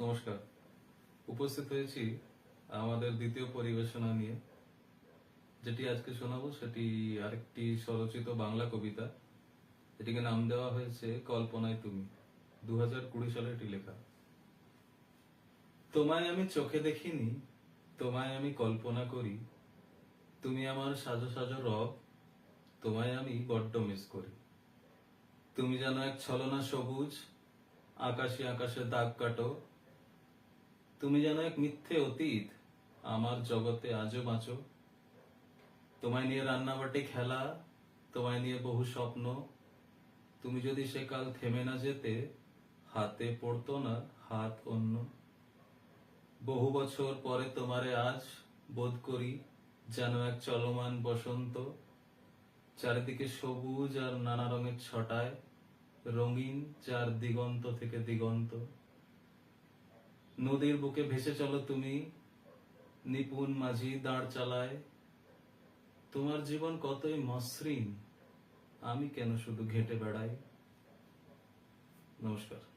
নমস্কার। উপস্থিত হয়েছি আমাদের দ্বিতীয় পরিবেশনা নিয়ে। যেটি আজকে শোনাবো সেটি আরেকটি স্বরচিত বাংলা কবিতা। এটিকে নাম দেওয়া হয়েছে কল্পনায় তুমি। 2020 সালে এটি লেখা। তোমায় আমি চোখে দেখিনি, তোমায় আমি কল্পনা করি। তুমি আমার সাজো সাজো রব, তোমায় আমি বড্ড মিস করি। তুমি যেন এক ছলনা সবুজ, আকাশে আকাশে দাগ কাটো। তুমি যেন এক মিথ্যে অতীত, আমার জগতে আজও বাঁচো। তোমায় নিয়ে রান্নাবাটি খেলা, তোমায় নিয়ে বহু স্বপ্ন। তুমি যদি সেকাল থেমে না যেতে, হাতে পড়তো না হাত অন্য। বহু বছর পরে তোমারে আজ বোধ করি যেন এক চলমান বসন্ত। চারিদিকে সবুজ আর নানা রঙের ছটায়, রঙিন যার দিগন্ত থেকে দিগন্ত। নদীর বুকে ভেসে চলো তুমি, নিপুণ মাঝি দাঁড় চালায়। তোমার জীবন কতই মসৃণ, আমি কেন শুধু ঘেঁটে বেড়াই। নমস্কার।